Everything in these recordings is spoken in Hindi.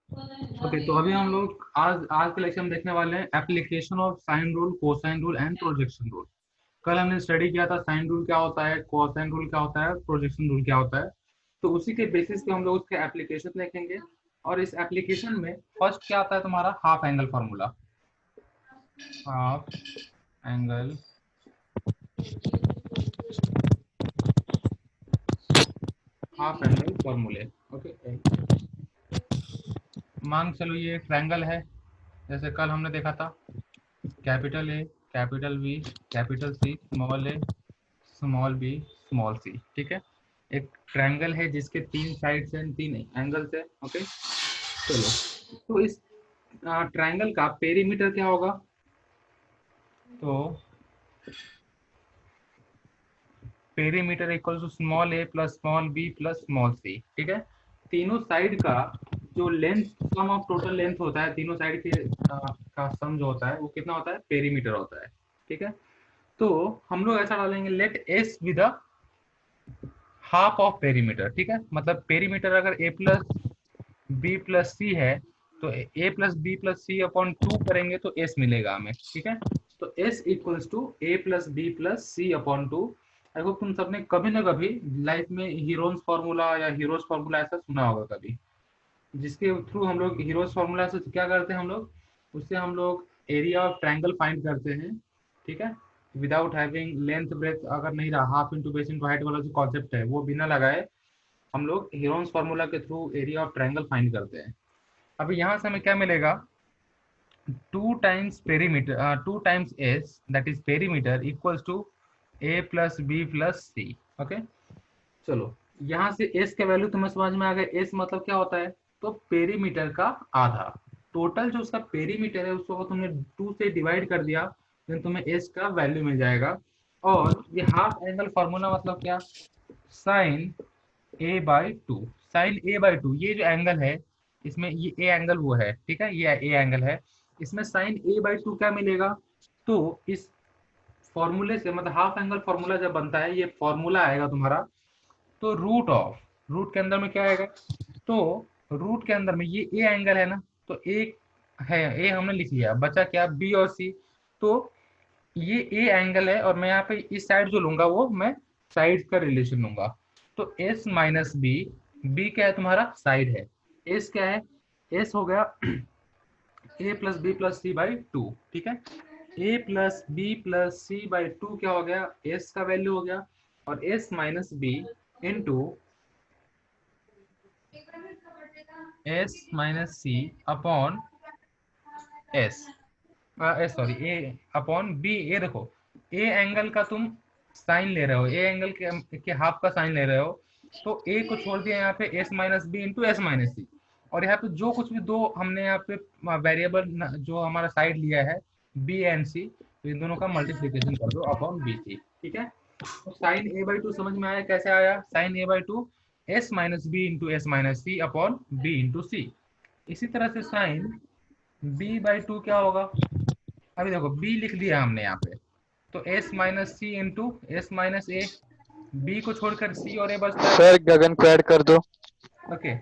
ओके, तो अभी हम लोग आज आज के लेक्चर में देखने वाले हैं application of sine rule, cosine rule and projection rule. कल हमने स्टडी किया था साइन रूल क्या होता है, कोसाइन रूल क्या होता है, प्रोजेक्शन रूल क्या होता है। तो उसी के बेसिस पे हम लोग उसके एप्लीकेशन देखेंगे। और इस एप्लीकेशन में फर्स्ट क्या आता है तुम्हारा, half angle formula. Half angle half angle फॉर्मूले। ओके, मान चलो ये एक ट्रायंगल है, जैसे कल हमने देखा था। Capital A, capital B, capital C, small A, small B, small C. ठीक है, एक ट्रायंगल है जिसके तीन साइड्स हैं, तीन एंगल्स है। ओके, चलो, तो इस ट्रायंगल का पेरीमीटर क्या होगा? तो perimeter equal to small A plus small B plus small C. ठीक है, तीनों साइड का जो length, sum of total length होता है तीनों साइड के का सम जो होता है वो कितना होता है, पेरीमीटर होता है। ठीक है, तो हम लोग ऐसा डालेंगे, let S with half of perimeter. ठीक है, मतलब पेरीमीटर अगर A plus B plus C है, तो A plus B plus C upon 2 करेंगे तो एस मिलेगा हमें। ठीक है, तो S equals to A plus B plus C upon 2। I hope तुम सबने कभी ना कभी लाइफ में हीरोन्स फार्मूला या हीरोज फार्मूला ऐसा सुना होगा कभी, जिसके थ्रू हम लोग हीरोज फार्मूला से क्या करते हैं, हम लोग उससे हम लोग एरिया ऑफ ट्रायंगल फाइंड करते हैं। ठीक है, विदाउट हैविंग लेंथ ब्रेथ, अगर नहीं रहा half into base into height वाला जो कॉन्सेप्ट है वो बिना लगाए हम लोग हीरोन्स फार्मूला के through area of triangle find करते हैं। अभी यहाँ से हमें क्या मिलेगा, 2 times that is perimeter equals to A plus B plus C. Okay, चलो, यहाँ से एस का वैल्यू तुम्हें समझ में आ गया। एस मतलब क्या होता है, तो पेरीमीटर का आधा। टोटल जो उसका पेरीमीटर है उसको अगर तुमने 2 से डिवाइड कर दिया तो तुम्हें एस का वैल्यू मिल जाएगा। और ये हाफ एंगल फॉर्मूला मतलब क्या, sine A by two. Sine A by two, ये जो एंगल है इसमें ये ए एंगल वो है। ठीक है, ये ए एंगल है, इसमें साइन ए बाई टू क्या मिलेगा। तो इस फॉर्मूले से, मतलब हाफ एंगल फॉर्मूला जब बनता है, ये फॉर्मूला आएगा तुम्हारा, तो रूट ऑफ, रूट के अंदर में क्या आएगा, तो रूट के अंदर में ये ए एंगल है ना, तो एक है ए हमने लिख लिया, बचा क्या, बी और सी। तो ये ए एंगल है और मैं यहाँ पे इस साइड जो लूंगा वो मैं साइड का रिलेशन लूंगा। तो एस माइनस बी, बी क्या है तुम्हारा, साइड है। एस क्या है, एस हो गया A plus B plus C by two. ठीक है, A plus B plus C by two क्या हो गया, एस का वैल्यू हो गया। और S minus B into S minus C upon S, sorry A upon B. ये देखो, ए एंगल का तुम साइन ले रहे हो, ए एंगल के हाफ का साइन ले रहे हो, तो ए को छोड़ दिया यहाँ पे S minus B into S minus C. और यहाँ पे जो कुछ भी दो हमने यहाँ पे वेरिएबल जो हमारा साइड लिया है बी एंड सी, तो इन दोनों का मल्टीप्लीकेशन कर दो अपॉन बी सी। ठीक है, तो साइन ए बाई टू समझ में आया कैसे आया, sine A by two S minus B into S minus C upon B into C. इसी तरह से साइन बी बाई टू क्या होगा, अभी देखो बी लिख दिया हमने यहाँ पे, तो S minus C into S minus ए, बी को छोड़कर सी और ए बचता है। सर गगन को ऐड कर दो। ओके,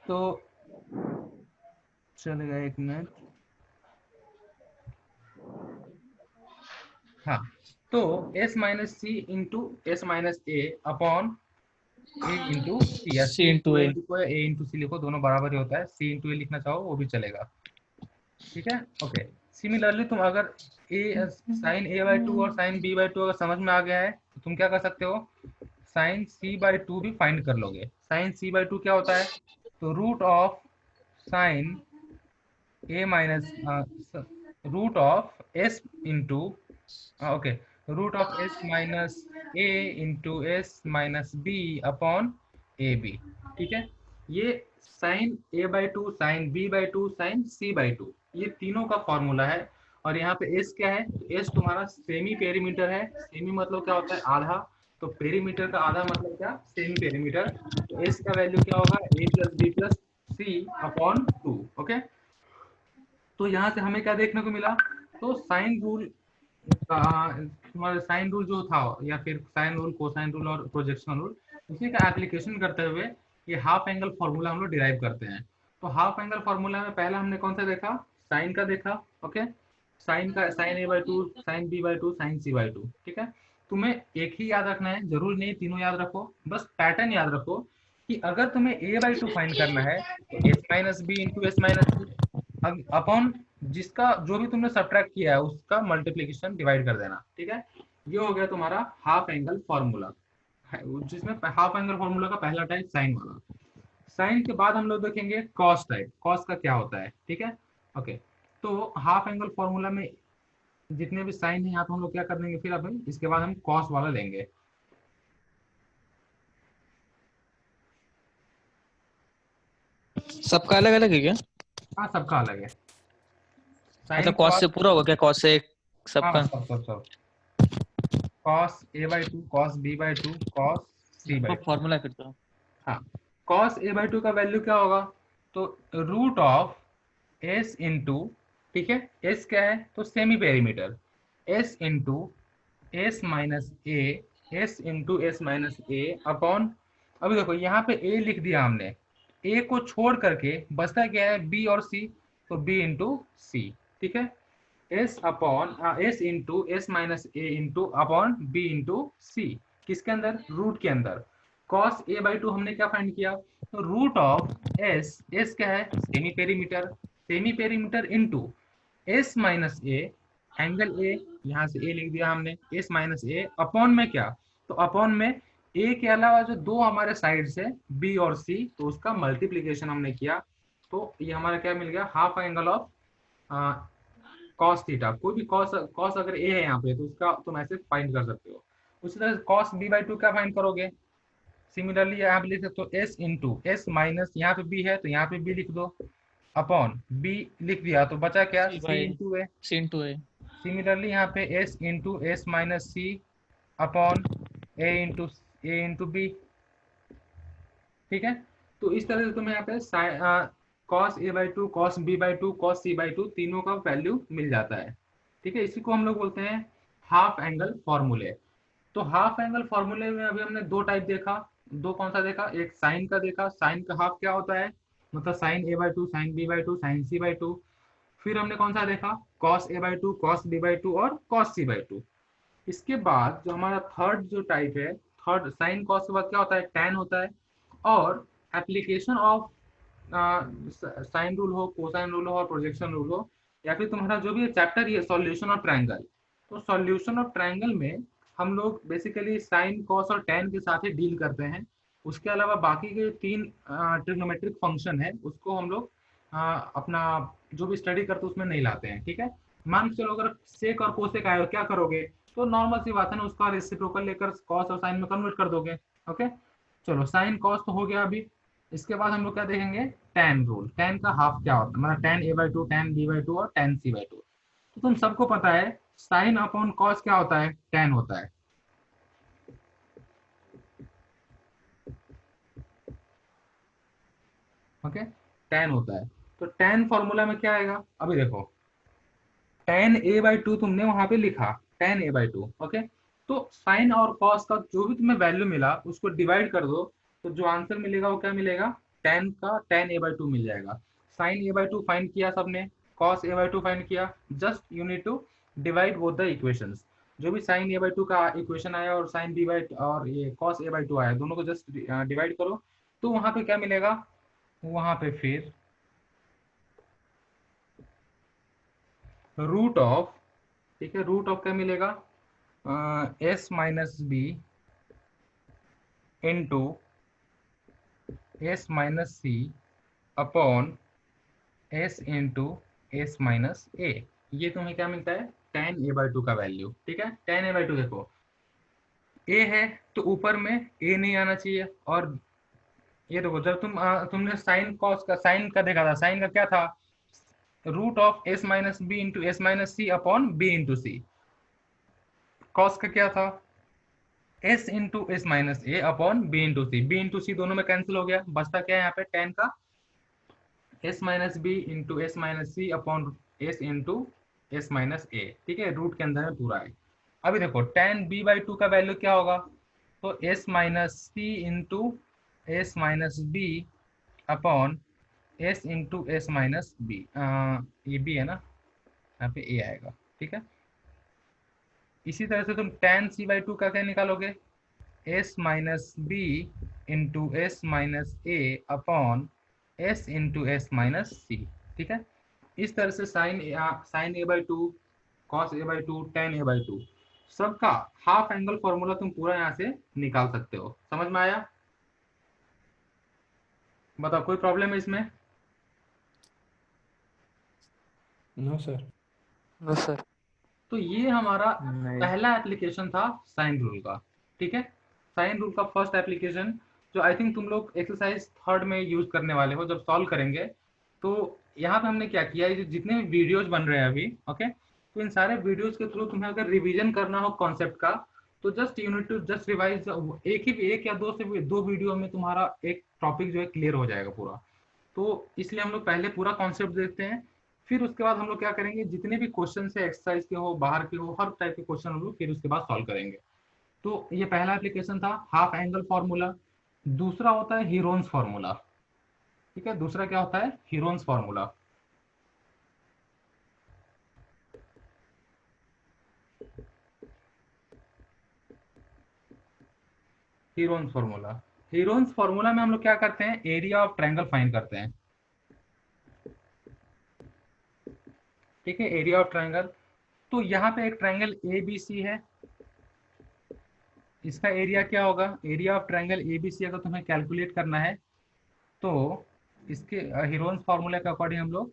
तो चलेगा, एक मिनट। हाँ, तो S minus C into S minus A upon A into सी, या सी सी इंटू इंटू ए ए। लिखो या ए इंटू सी लिखो, दोनों बराबर ही होता है। सी इंटू ए लिखना चाहो वो भी चलेगा। ठीक है, ओके। सिमिलरली तुम अगर ए साइन ए बाई टू और साइन बी बाई टू अगर समझ में आ गया है तो तुम क्या कर सकते हो, साइन सी बाई टू भी फाइंड कर लोगे। साइन सी बाई टू क्या होता है, तो root of sine A minus root of S into, okay, root of S minus A into S minus B upon A B. ठीक है, ये sine A by two, sine B by two, sine C by two, ये तीनों का फॉर्मूला है। और यहाँ पे एस क्या है, तो एस तुम्हारा सेमी पेरीमीटर है। सेमी मतलब क्या होता है, आधा। तो पेरीमीटर का आधा मतलब क्या, सेमी पेरीमीटर। तो एस का वैल्यू क्या होगा, ए plus B plus C upon to. Okay, तो यहाँ से हमें क्या देखने को मिला, तो साइन रूल तुम्हारा साइन रूल जो था, या फिर साइन रूल, कोसाइन रूल और प्रोजेक्शन रूल, उसी का एप्लीकेशन करते हुए ये हाफ एंगल फॉर्मूला हम लोग डिराइव करते हैं। तो हाफ एंगल फॉर्मूला में पहला हमने कौन सा देखा, साइन का देखा। ओके, साइन का sine A by two, sine B by two, sine C by two. ठीक है, तुम्हें एक ही याद रखना है, जरूर नहीं तीनों याद रखो, बस पैटर्न याद रखो कि अगर तुम्हें ए बाई टू फाइंड करना है तो S minus B into S minus C upon जिसका जो भी तुमने सब्ट्रैक्ट किया है उसका मल्टीप्लीकेशन डिवाइड कर देना। ठीक है, ये हो गया तुम्हारा हाफ एंगल फॉर्मूला, जिसमें हाफ एंगल फॉर्मूला का पहला टाइप साइन वाला। साइन के बाद हम लोग देखेंगे कॉस टाइप, कॉस का क्या होता है। ठीक है, ओके, तो हाफ एंगल फॉर्मूला में जितने भी साइन है यहाँ पे हम लोग क्या कर देंगे, फिर अभी इसके बाद हम कॉस वाला लेंगे। सबका अलग अलग है क्या? हाँ, सबका अलग है, मतलब साइन कॉस कॉस। से पूरा होगा क्या, कॉस से हाँ, सबका? सब सब सब, cos A by two, cos B by two, cos C by तो टू। फॉर्मूला फिर तो हाँ, कॉस ए बाई टू का वैल्यू क्या होगा, तो रूट ऑफ एस इंटू, ठीक है, एस क्या है तो semi perimeter, S into S minus A, S into S minus A upon, अभी देखो यहाँ पे ए लिख दिया हमने, ए को छोड़ करके बचता क्या है बी और सी, तो बी इंटू सी। ठीक है, S upon S into S minus A into upon B into C, किसके अंदर, रूट के अंदर। कॉस ए बाई टू हमने क्या फाइंड किया, तो रूट ऑफ एस, एस क्या है semi perimeter, semi perimeter into S minus A, angle A, यहाँ से ए लिख दिया हमने, एस माइनस ए अपॉन में क्या, तो अपॉन में ए के अलावा जो दो हमारे साइड से बी और सी, तो उसका मल्टीप्लीकेशन हमने किया, तो ये हमारा क्या मिल गया, half angle of cos theta. कोई भी कॉस, कॉस अगर ए है यहाँ पे तो उसका तुम ऐसे फाइंड कर सकते हो। उसी तरह कॉस बी बाई टू क्या फाइंड करोगे, सिमिलरली यहाँ पे लिख सकते हो एस इंटू एस माइनस, यहाँ पे बी है तो यहाँ पे बी लिख दो, अपॉन बी लिख दिया तो बचा क्या, C C by into A. C into A. Similarly यहाँ पे S into S minus C upon A into B. ठीक है, तो इस तरह से तुम्हें यहाँ पे cos A by two, cos B by two, cos C by two, तीनों का वैल्यू मिल जाता है। ठीक है, इसी को हम लोग बोलते हैं हाफ एंगल फॉर्मूले। तो हाफ एंगल फॉर्मूले में अभी हमने दो टाइप देखा, दो कौन सा देखा, एक साइन का देखा, साइन का हाफ क्या होता है, मतलब sine A by two, sine B by two, sine C by two. फिर हमने कौन सा देखा, cos A by two, cos B by two और कॉस सी बाई टू। इसके बाद जो हमारा थर्ड जो टाइप है, थर्ड साइन कॉस के बाद क्या होता है, टैन होता है। और एप्लीकेशन ऑफ साइन रूल हो, कोसाइन रूल हो और प्रोजेक्शन रूल हो, या फिर तुम्हारा जो भी चैप्टर ये सॉल्यूशन ऑफ ट्रायंगल, तो सॉल्यूशन ऑफ ट्रायंगल में हम लोग बेसिकली साइन कॉस और टैन के साथ ही डील करते हैं। उसके अलावा बाकी के तीन ट्रिग्नोमेट्रिक फंक्शन है उसको हम लोग अपना जो भी स्टडी करते हैं उसमें नहीं लाते हैं। ठीक है, मान के चलो अगर सेक और कोसेक आए क्या करोगे, तो नॉर्मल सी बात है ना, उसका रेसिप्रोकल लेकर कॉस और साइन में कन्वर्ट कर दोगे। ओके, चलो साइन कॉस तो हो गया अभी। इसके बाद हम लोग क्या देखेंगे, टैन रूल, टैन का हाफ क्या होता है, मतलब tan A by two, tan B by two और टैन सी बाई टू। तो तुम सबको पता है साइन अपॉन कॉस क्या होता है, टैन होता है। ओके, टैन होता है। तो टैन फॉर्मूला में क्या आएगा, अभी देखो, टैन ए बाई टू तुमने वहां पे लिखा, tan A by to. Okay, तो साइन और कॉस का जो भी तुम्हें वैल्यू मिला उसको डिवाइड कर दो, तो जो आंसर मिलेगा वो क्या मिलेगा, टैन का टैन ए बाई टू मिल जाएगा। Sine A by two find किया सबने, cos A by two find किया, just you need to divide both the equations. जो भी साइन ए बाई टू का इक्वेशन आया और साइन बी बाई और ये कॉस ए बाई टू आया, दोनों को जस्ट डिवाइड करो, तो वहां पे क्या मिलेगा, वहां पे फिर रूट ऑफ, ठीक है, रूट ऑफ क्या मिलेगा, S minus B into S minus C upon S into S minus A. ये तुम्हें क्या मिलता है, टेन ए बाई टू का वैल्यू। ठीक है, टेन ए बाई टू देखो, ए है तो ऊपर में ए नहीं आना चाहिए। और ये देखो जब तुमने साइन कॉस का, साइन का देखा था, साइन का क्या था, root of S minus B into S minus C upon B into C. Cos का क्या था, S into S minus A upon B into C, B into C दोनों में कैंसिल हो गया, बचता क्या है यहाँ पे, टेन का S minus B into S minus C upon S into S minus A. ठीक है, रूट के अंदर में पूरा है। अभी देखो टेन बी बाई टू का वैल्यू क्या होगा, तो S minus C into S minus B upon S into S minus B, ये बी है ना, यहाँ पे ए आएगा, ठीक है। इसी तरह से तुम tan c बाई टू का क्या निकालोगे, S minus B into S minus A upon S into S minus C, ठीक है। इस तरह से sine A by two, cos A by two, tan A by two, सबका हाफ एंगल फॉर्मूला तुम पूरा यहाँ से निकाल सकते हो। समझ में आया? बताओ कोई प्रॉब्लम है इसमें? No sir. No sir. तो ये हमारा नहीं। पहला एप्लीकेशन था साइन रूल का, ठीक है। साइन रूल का फर्स्ट एप्लीकेशन जो आई थिंक तुम लोग एक्सरसाइज थर्ड में यूज करने वाले हो जब सॉल्व करेंगे। तो यहाँ पे हमने क्या किया, ये जितने भी वीडियोज बन रहे हैं अभी, ओके, तो इन सारे वीडियोज के थ्रू तुम्हें अगर रिवीजन करना हो कॉन्सेप्ट का, तो just unit two just revise, एक या दो वीडियो में तुम्हारा एक टॉपिक जो है क्लियर हो जाएगा पूरा। तो इसलिए हम लोग पहले पूरा कॉन्सेप्ट देखते हैं, फिर उसके बाद हम लोग क्या करेंगे, जितने भी क्वेश्चन है एक्सरसाइज के हो, बाहर के हो, हर टाइप के क्वेश्चन हम लोग फिर उसके बाद सॉल्व करेंगे। तो ये पहला एप्लीकेशन था हाफ एंगल फॉर्मूला। दूसरा होता है हीरोन्स फॉर्मूला, ठीक है। दूसरा क्या होता है, Heron's formula. Heron's formula, Heron's formula में हम लोग क्या करते हैं, एरिया ऑफ ट्रायंगल फाइंड करते हैं, ठीक है, एरिया ऑफ ट्रायंगल। तो यहाँ पे एक ट्रायंगल ए बी सी है, इसका एरिया क्या होगा, area of triangle A B C अगर तुम्हें कैलकुलेट करना है तो इसके हीरोन्स फार्मूला के अकॉर्डिंग हम लोग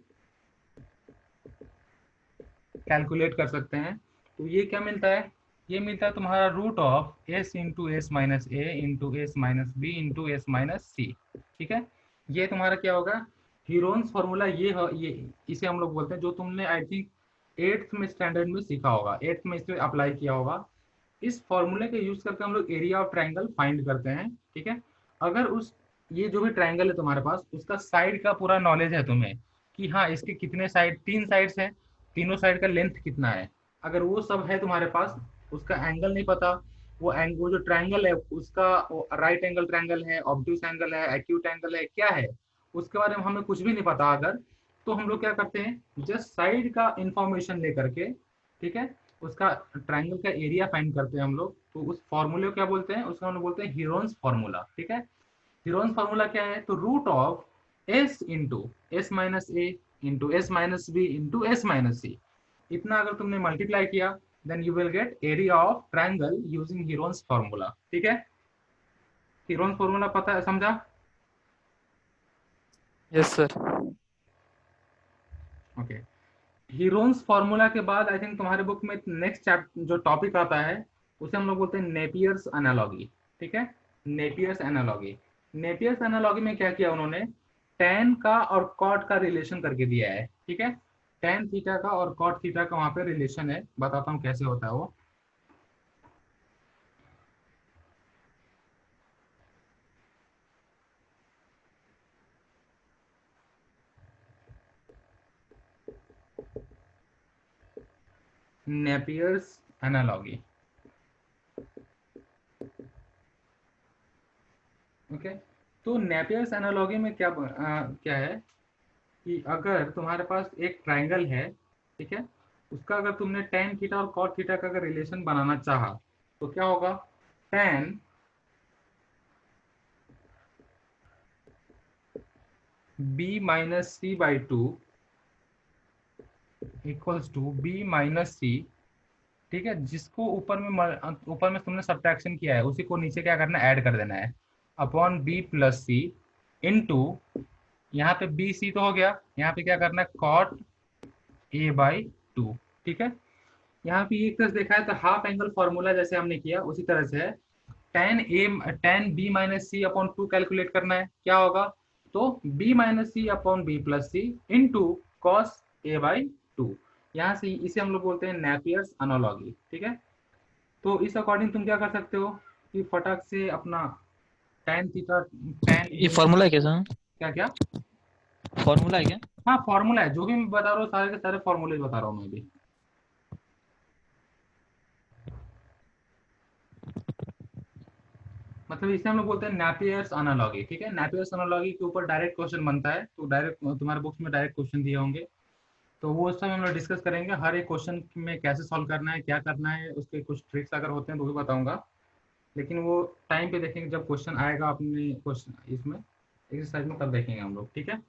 कैलकुलेट कर सकते हैं। तो ये क्या मिलता है, ये मिलता है तुम्हारा root of S into S minus A into S minus B into S minus C, ठीक है। ये तुम्हारा क्या होगा, हीरोन्स फार्मूला। ये इसे हम लोग बोलते हैं, जो तुमने आई थिंक एट्थ में स्टैंडर्ड में सीखा होगा, एट्थ में इसे अप्लाई किया होगा। इस फॉर्मूले का यूज करके हम लोग एरिया ऑफ ट्रायंगल फाइंड करते हैं, ठीक है। अगर उस ये जो भी ट्रायंगल है तुम्हारे पास, उसका साइड का पूरा नॉलेज है तुम्हें कि हाँ इसके कितने साइड, तीन साइड्स हैं, तीनों साइड का लेंथ कितना है, अगर वो सब है तुम्हारे पास, उसका एंगल नहीं पता, वो जो ट्रायंगल है उसका राइट एंगल ट्रायंगल है, ऑब्ट्यूस एंगल है, एक्यूट एंगल है, क्या है, उसके बारे में हमें कुछ भी नहीं पता अगर, तो हम लोग क्या करते हैं, जस्ट साइड का इंफॉर्मेशन लेकर के, ठीक है, उसका ट्रायंगल का एरिया फाइंड करते हैं हम लोग। तो उस फॉर्मूले को क्या बोलते हैं, उसको हम लोग बोलते हैं हीरोन्स फॉर्मूला, ठीक है। हीरोन्स फॉर्मूला क्या है, तो root of S into S minus A into S minus B into S minus C, इतना अगर तुमने मल्टीप्लाई किया, then you will get area of triangle using Heron's formula, ठीक है। हीरोन्स फॉर्मूला पता है, समझा? Yes sir. Okay. Heron's formula के बाद आई थिंक तुम्हारे बुक में नेक्स्ट चैप्टर जो टॉपिक आता है, उसे हम लोग बोलते हैं नेपियर्स एनालॉगी, ठीक है। नेपियर्स एनालॉगी, नेपियर्स एनालॉगी में क्या किया उन्होंने, टैन का और कॉट का रिलेशन करके दिया है, ठीक है। टैन थीटा का और कॉट थीटा का वहां पे रिलेशन है, बताता हूँ कैसे होता है वो। Napier's analogy, okay. तो नेपियर्स एनालॉगी में क्या है कि अगर तुम्हारे पास एक ट्रायंगल है, ठीक है, उसका अगर तुमने tan थीटा और cot थीटा का अगर रिलेशन बनाना चाहा, तो क्या होगा, tan b minus C by two equals to b minus C, ठीक है, जिसको ऊपर में तुमने सब्ट्रैक्शन किया है उसी को नीचे क्या करना है, ऐड कर देना है, upon b plus C into, यहाँ पे बी सी तो हो गया, यहाँ पे क्या करना है, कॉट ए बाई टू, ठीक है। यहाँ पे एक तरह से देखा है तो हाफ एंगल फॉर्मूला जैसे हमने किया उसी तरह से है, tan b minus C upon two calculate करना है, क्या होगा, तो b minus C upon B plus C into cos A by two. यहाँ से इसे हम लोग बोलते हैं नेपियर्स एनालॉगी, ठीक है। तो इस अकॉर्डिंग तुम क्या कर सकते हो कि फटाक से अपना tan थीटा, tan ये a, फॉर्मूला है क्या सर? क्या क्या, फॉर्मूला है क्या? हाँ फॉर्मूला है, जो भी मैं बता रहा हूँ सारे के सारे फॉर्मूले बता रहा हूँ मैं भी। मतलब इसे हम लोग बोलते हैं नैपियर्स एनालॉजी, ठीक है। नैपियर्स एनालॉजी के ऊपर डायरेक्ट क्वेश्चन बनता है, तो डायरेक्ट तुम्हारे बुक्स में डायरेक्ट क्वेश्चन दिए होंगे, तो वो उस समय हम लोग डिस्कस करेंगे। हर एक क्वेश्चन में कैसे सॉल्व करना है, क्या करना है, उसके कुछ ट्रिक्स अगर होते हैं तो भी बताऊंगा, लेकिन वो टाइम पे देखेंगे जब क्वेश्चन आएगा अपने क्वेश्चन इसमें एक्सरसाइज में, तब देखेंगे हम लोग, ठीक है।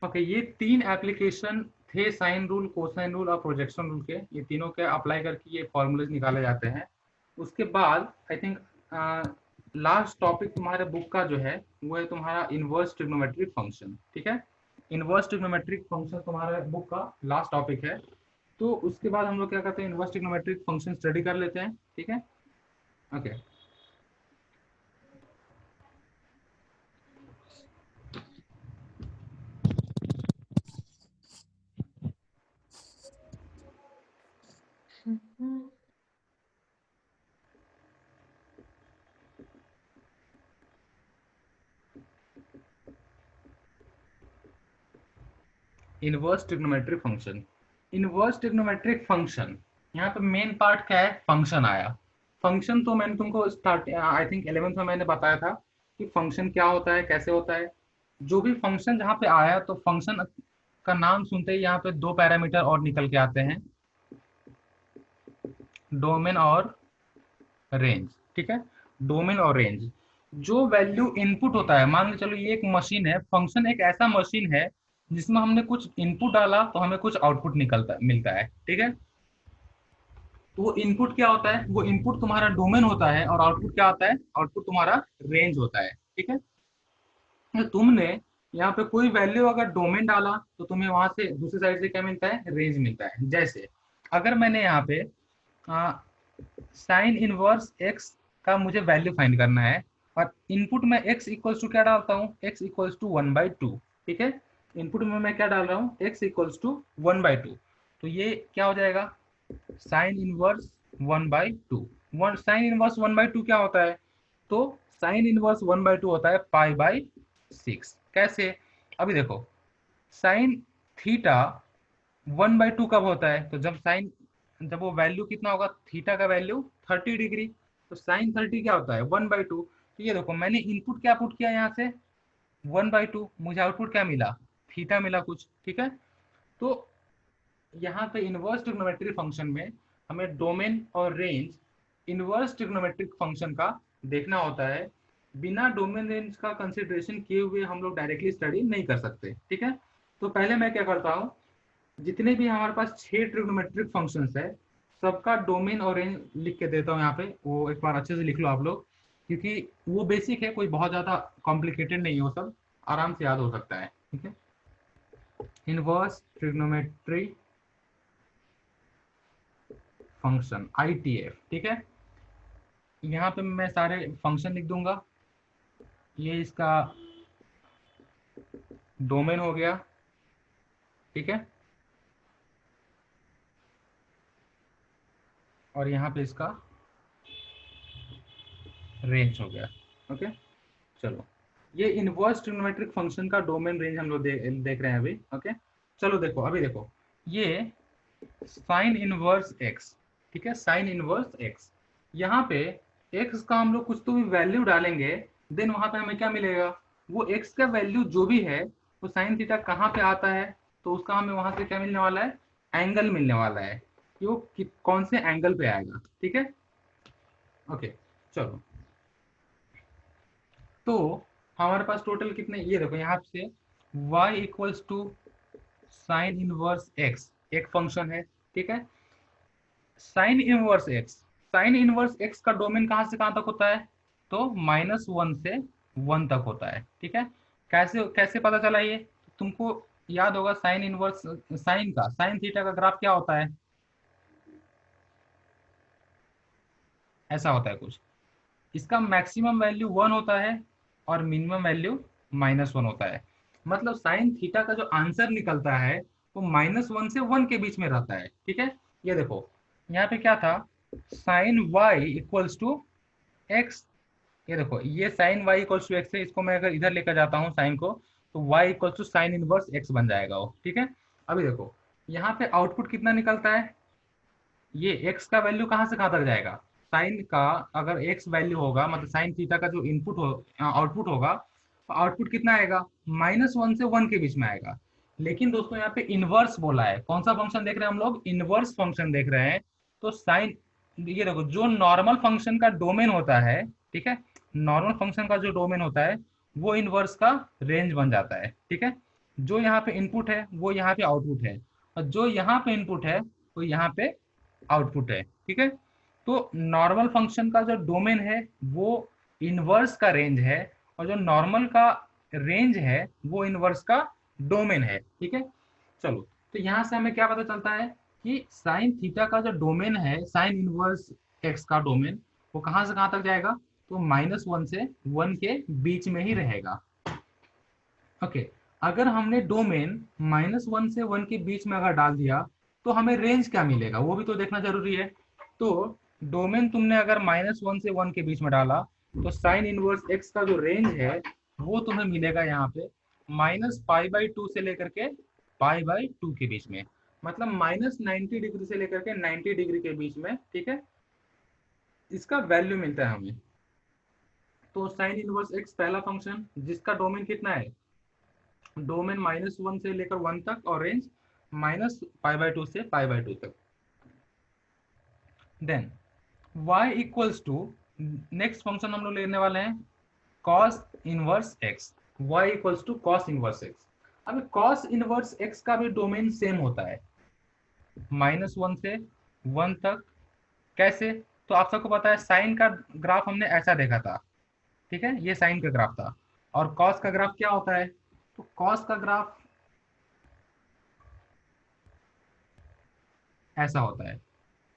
ओके, ये 3 एप्लीकेशन थे, साइन रूल, कोसाइन रूल और प्रोजेक्शन रूल के। ये तीनों के अप्लाई करके ये फॉर्मूलेज निकाले जाते हैं। उसके बाद आई थिंक लास्ट टॉपिक तुम्हारे बुक का जो है वो है तुम्हारा इनवर्स ट्रिग्नोमेट्रिक फंक्शन, ठीक है। इनवर्स ट्रिग्नोमेट्रिक फंक्शन तुम्हारे बुक का लास्ट टॉपिक है। तो उसके बाद हम लोग क्या करते हैं, इनवर्स ट्रिग्नोमेट्रिक फंक्शन स्टडी कर लेते हैं, ठीक है। Okay, inverse trigonometric function. Inverse trigonometric function, यहाँ पे मेन पार्ट क्या है, फंक्शन आया। फंक्शन तो मैंने तुमको स्टार्ट आई थिंक 11th में मैंने बताया था कि फंक्शन क्या होता है, कैसे होता है। जो भी फंक्शन जहाँ पे आया, तो फंक्शन का नाम सुनते ही यहाँ पे 2 पैरामीटर और निकल के आते हैं, डोमेन और रेंज, ठीक है। डोमेन और रेंज, जो वैल्यू इनपुट होता है, मान लो चलो ये एक मशीन है, फंक्शन एक ऐसा मशीन है जिसमें हमने कुछ इनपुट डाला तो हमें कुछ आउटपुट निकलता मिलता है, ठीक है। तो वो इनपुट क्या होता है, वो इनपुट तुम्हारा डोमेन होता है, और आउटपुट क्या होता है, आउटपुट तुम्हारा रेंज होता है, ठीक है। तो तुमने यहाँ पे कोई वैल्यू अगर डोमेन डाला तो तुम्हें वहां से दूसरी साइड से क्या मिलता है, रेंज मिलता है। जैसे अगर मैंने यहाँ पे साइन इनवर्स एक्स का मुझे वैल्यू फाइंड करना है, और इनपुट में x इक्वल्स टू क्या डालता हूँ, x इक्वल्स टू 1/2, ठीक है। इनपुट में मैं क्या डाल रहा हूँ, x इक्वल्स टू 1/2, तो ये क्या हो जाएगा, साइन इनवर्स 1/2। साइन इनवर्स 1/2 क्या होता है, तो साइन इनवर्स 1/2 होता है π/6। कैसे, अभी देखो, साइन थीटा 1/2 कब होता है, तो जब वो वैल्यू कितना होगा, थीटा का वैल्यू 30 डिग्री, तो साइन 30 क्या होता है, 1/2। तो ये देखो, मैंने इनपुट क्या पुट किया यहाँ से, 1/2, मुझे आउटपुट क्या मिला, थीटा मिला कुछ, ठीक है। तो यहाँ पे इनवर्स ट्रिग्नोमेट्रिक फंक्शन में हमें डोमेन और रेंज इनवर्स ट्रिग्नोमेट्रिक फंक्शन का देखना होता है। बिना डोमेन रेंज का कंसिडरेशन किए हुए हम लोग डायरेक्टली स्टडी नहीं कर सकते, ठीक है। तो पहले मैं क्या करता हूँ, जितने भी हमारे पास 6 ट्रिग्नोमेट्रिक फंक्शंस है, सबका डोमेन और रेंज लिख के देता हूँ यहाँ पे। वो एक बार अच्छे से लिख लो आप लोग, क्योंकि वो बेसिक है, कोई बहुत ज्यादा कॉम्प्लिकेटेड नहीं है, वो सब आराम से याद हो सकता है, ठीक है। इनवर्स ट्रिग्नोमेट्री फंक्शन ITF, ठीक है। यहाँ पे मैं सारे फंक्शन लिख दूंगा। ये इसका डोमेन हो गया, ठीक है, और यहाँ पे इसका रेंज हो गया, ओके। चलो, ये इनवर्स ट्रिग्नोमेट्रिक फंक्शन का डोमेन रेंज हम लोग देख रहे हैं अभी, ओके। चलो देखो, अभी देखो, ये साइन इनवर्स एक्स, ठीक है, साइन इनवर्स एक्स, यहाँ पे एक्स का हम लोग कुछ तो भी वैल्यू डालेंगे, देन वहां पे हमें क्या मिलेगा, वो एक्स का वैल्यू जो भी है, वो साइन थीटा कहाँ पे आता है, तो उसका हमें वहां से क्या मिलने वाला है, एंगल मिलने वाला है, कि वो कौन से एंगल पे आएगा, ठीक है। ओके, चलो, तो हमारे पास टोटल कितने, ये देखो यहाँ से y equals to sine inverse X एक फंक्शन है, ठीक है। Sine inverse X, sine inverse X का डोमेन कहाँ से कहाँ तक होता है, तो -1 से 1 तक होता है, ठीक है। कैसे कैसे पता चला ये, तुमको याद होगा, साइन इनवर्स, साइन थीटा का ग्राफ क्या होता है, ऐसा होता है कुछ। इसका मैक्सिमम वैल्यू 1 होता है और मिनिमम वैल्यू -1 होता है। मतलब साइन थीटा का जो आंसर निकलता है वो -1 से 1 के बीच में रहता है, ठीक है। ये देखो, यहाँ पे क्या था, sine y equals to X, ये देखो, ये sine y equals to X है, इसको मैं अगर इधर लेकर जाता हूँ साइन को, तो y equals to sine inverse X बन जाएगा वो, ठीक है। अभी देखो, यहाँ पे आउटपुट कितना निकलता है, ये x का वैल्यू कहाँ से कहाँ तक जाएगा, साइन का अगर x वैल्यू होगा, मतलब साइन थीटा का जो इनपुट हो आउटपुट होगा, तो आउटपुट कितना आएगा, -1 से 1 के बीच में आएगा। लेकिन दोस्तों यहाँ पे इनवर्स बोला है, कौन सा फंक्शन देख रहे हैं हम लोग, इनवर्स फंक्शन देख रहे हैं। तो साइन, ये देखो जो नॉर्मल फंक्शन का डोमेन होता है, ठीक है, नॉर्मल फंक्शन का जो डोमेन होता है वो इनवर्स का रेंज बन जाता है। ठीक है, जो यहाँ पे इनपुट है वो यहाँ पे आउटपुट है, और जो यहाँ पे इनपुट है वो यहाँ पे आउटपुट है। ठीक है, तो नॉर्मल फंक्शन का जो डोमेन है वो इनवर्स का रेंज है, और जो नॉर्मल का रेंज है वो इनवर्स का डोमेन है। ठीक है, चलो, तो यहाँ से हमें क्या पता चलता है कि साइन थीटा का जो डोमेन है, साइन इनवर्स एक्स का डोमेन, वो कहाँ से कहाँ तक जाएगा, तो -1 से 1 के बीच में ही रहेगा। ओके, अगर हमने डोमेन -1 से 1 के बीच में अगर डाल दिया तो हमें रेंज क्या मिलेगा वो भी तो देखना जरूरी है। तो डोमेन तुमने अगर -1 से 1 के बीच में डाला तो साइन इनवर्स एक्स का जो रेंज है वो तुम्हें मिलेगा यहाँ पे -π/2 से लेकर के π/2 के बीच में, मतलब -90 डिग्री से लेकर के 90 डिग्री के बीच में। ठीक है, इसका वैल्यू मिलता है हमें। तो साइन इनवर्स एक्स पहला फंक्शन जिसका डोमेन कितना है, डोमेन -1 से लेकर 1 तक, और रेंज -π/2 से π/2 तक। Then y equals to, next function हम लोग लेने वाले हैं cos inverse x, y equals to cos inverse x। अब cos इनवर्स x का भी डोमेन सेम होता है, -1 से 1 तक। कैसे, तो आप सबको पता है साइन का ग्राफ हमने ऐसा देखा था। ठीक है, ये साइन का ग्राफ था, और cos का ग्राफ क्या होता है, तो cos का ग्राफ ऐसा होता है,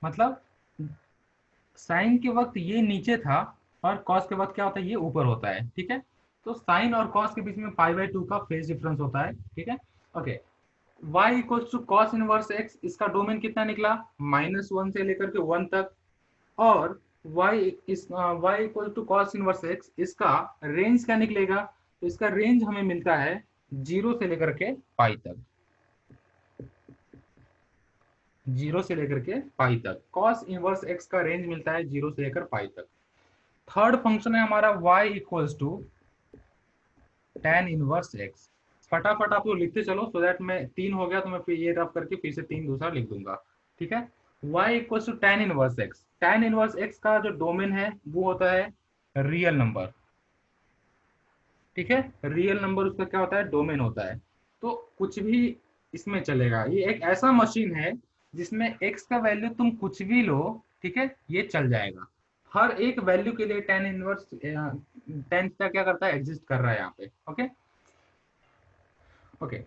मतलब साइन के वक्त ये नीचे था और cos के वक्त क्या होता है, ये ऊपर होता है। ठीक है, तो साइन और cos के बीच में π/2 का फेज डिफरेंस होता है। ठीक है, okay, y equals to cos inverse x, इसका डोमेन कितना निकला, -1 से लेकर के 1 तक, और y equal to cos inverse x, इसका रेंज क्या निकलेगा, तो इसका रेंज हमें मिलता है 0 से लेकर के पाई तक, 0 से लेकर के पाई तक cos इनवर्स x का रेंज मिलता है 0 से लेकर पाई तक। थर्ड फंक्शन है हमारा y equals to tan inverse x। फटाफट आप लोग लिखते चलो, सो दैट मैं 3 हो गया तो मैं फिर ये रफ करके फिर से 3 दूसरा लिख दूंगा। ठीक है, y equals to tan inverse x। tan inverse x का जो डोमेन है वो होता है रियल नंबर। ठीक है, रियल नंबर उसका क्या होता है, डोमेन होता है। तो कुछ भी इसमें चलेगा, ये एक ऐसा मशीन है जिसमें x का वैल्यू तुम कुछ भी लो, ठीक है, ये चल जाएगा। हर एक वैल्यू के लिए tan इनवर्स tan का क्या करता है, एग्जिस्ट कर रहा है यहाँ पे। ओके ओके,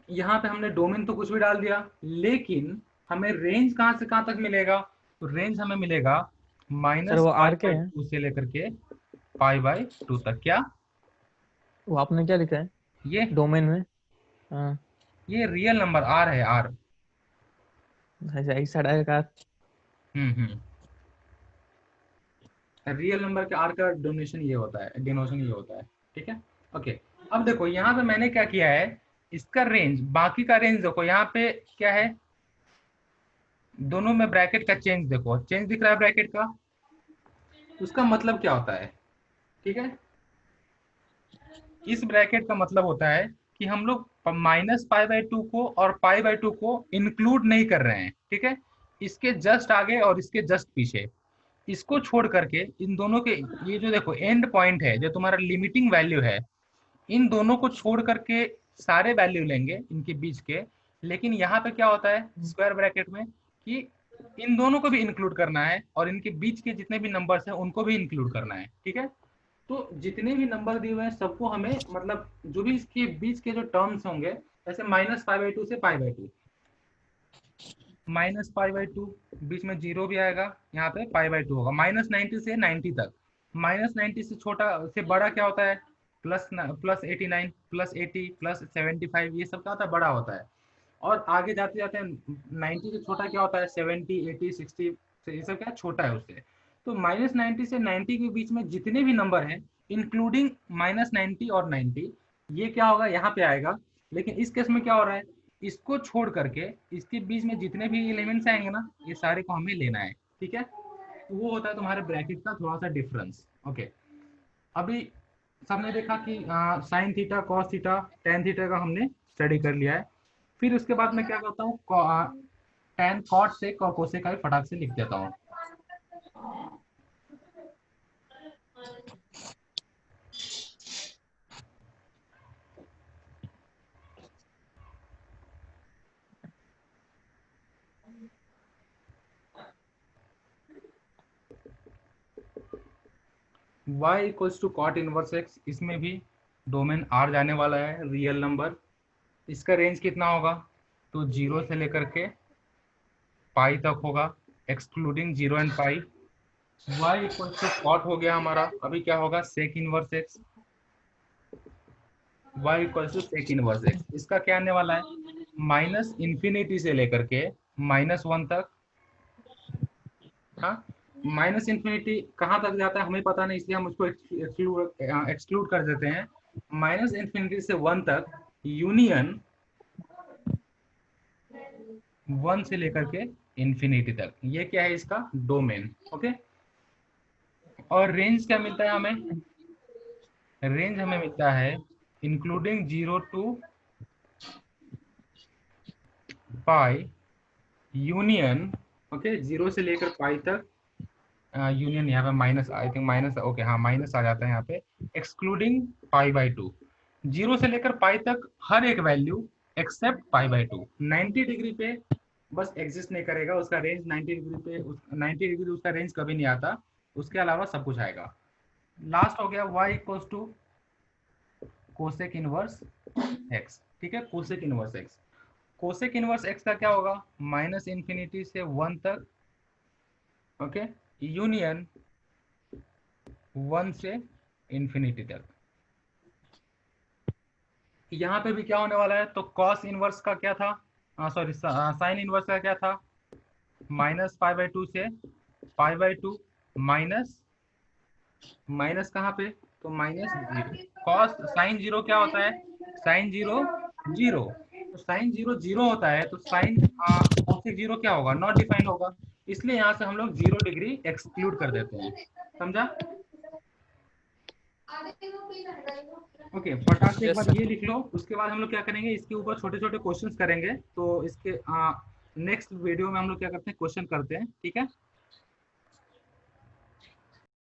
यहाँ पे हमने डोमेन तो कुछ भी डाल दिया, लेकिन हमें रेंज कहाँ से कहाँ तक मिलेगा, तो रेंज हमें मिलेगा सर वो आर के है, -π/2 से लेकर के π/2 तक। क्या वो आपने क्या लिखा है ये डोमेन में? हाँ, ये रियल नंबर आर है, आर। इस साइड आएगा। रियल नंबर के आर का डोनेशन ये होता है, डिनोशन ये होता है। ठीक है, ओके, अब देखो यहाँ पे मैंने क्या किया है, इसका रेंज, बाकी का रेंज देखो यहाँ पे क्या है, दोनों में ब्रैकेट का चेंज देखो, चेंज दिख रहा है ब्रैकेट का, उसका मतलब क्या होता है। ठीक है, इस ब्रैकेट का मतलब होता है कि हम लोग -π/2 को और π/2 को इंक्लूड नहीं कर रहे हैं। ठीक है, इसके जस्ट आगे और इसके जस्ट पीछे, इसको छोड़ करके इन दोनों के, ये जो देखो एंड पॉइंट है, जो तुम्हारा लिमिटिंग वैल्यू है, इन दोनों को छोड़ करके सारे वैल्यू लेंगे इनके बीच के। लेकिन यहाँ पे क्या होता है स्क्वायर ब्रैकेट में, कि इन दोनों को भी इंक्लूड करना है और इनके बीच के जितने भी नंबर्स हैं उनको भी इंक्लूड करना है। ठीक है, तो जितने भी नंबर दिए हुए हैं सबको हमें, मतलब जो भी इसके बीच के जो टर्म्स होंगे, जैसे -π/2 से π/2, -π/2 बीच में 0 भी आएगा, यहाँ पे π/2 होगा, -90 से 90 तक, -90 से छोटा से बड़ा क्या होता है, +89 +80 +75, ये सब क्या होता है, बड़ा होता है। और आगे जाते जाते 90 से छोटा क्या होता है, 70 80 60, ये सब क्या छोटा है उससे। तो -90 से 90 के बीच में जितने भी नंबर हैं, इंक्लूडिंग -90 और 90, ये क्या होगा, यहाँ पे आएगा। लेकिन इस केस में क्या हो रहा है, इसको छोड़ करके इसके बीच में जितने भी एलिमेंट्स आएंगे ना, ये सारे को हमें लेना है। ठीक है, वो होता है तुम्हारे ब्रैकेट का थोड़ा सा डिफरेंस। ओके, अभी सबने देखा कि sine theta, cos theta, tan theta का हमने स्टडी कर लिया है। फिर उसके बाद मैं क्या करता हूँ, टेन कॉट से कोसेक का भी फटाक से लिख देता हूँ। y equals to cot inverse x, इसमें भी डोमेन R जाने वाला है, रियल नंबर। इसका रेंज कितना होगा, तो 0 से लेकर के पाई तक होगा, excluding 0 and pi. y equals to cot हो गया हमारा, अभी क्या होगा, sec inverse x। y equals to sec inverse x, इसका क्या आने वाला है, माइनस इन्फिनिटी से लेकर के -1 तक। हाँ, माइनस इन्फिनिटी कहाँ तक जाता है हमें पता नहीं, इसलिए हम उसको एक्सक्लूड कर देते हैं। माइनस इन्फिनिटी से 1 तक, यूनियन 1 से लेकर के इन्फिनिटी तक, ये क्या है इसका डोमेन। ओके, और रेंज क्या मिलता है हमें, रेंज हमें मिलता है including 0 to pi, union, okay, 0 से लेकर पाई तक, यूनियन यहाँ पे minus, I think minus, okay हाँ माइनस आ जाता है यहाँ पे, एक्सक्लूडिंग पाई/2। 0 से लेकर पाई तक हर एक वैल्यू एक्सेप्ट पाई/2 90 डिग्री पे बस एग्जिस्ट नहीं करेगा, उसका रेंज 90 डिग्री पे, 90 डिग्री उसका रेंज कभी नहीं आता, उसके अलावा सब कुछ आएगा। लास्ट हो गया y equals to cosec inverse x। ठीक है, cosec inverse x, cosec inverse x का क्या होगा, माइनस इन्फिनिटी से 1 तक, ओके, यूनियन 1 से इन्फिनिटी तक। यहाँ पे भी क्या होने वाला है, तो कॉस इनवर्स का क्या था, सॉरी साइन इनवर्स का क्या था, -पाई/2 से पाई/2, माइनस माइनस कहाँ पे, तो -0। कॉस साइन 0 क्या होता है, साइन 0 0, तो साइन 0 0 होता है, तो साइन कॉसेक 0 क्या होगा, नॉट डिफाइंड होगा, इसलिए यहाँ से हम लोग 0 डिग्री एक्सक्लूड कर देते हैं। समझा? ओके, फटाक से एक बार ये लिख लो, उसके बाद हम लोग क्या करेंगे, इसके ऊपर छोटे छोटे क्वेश्चंस करेंगे। तो इसके नेक्स्ट वीडियो में हम लोग क्या करते हैं, क्वेश्चन करते हैं। ठीक है।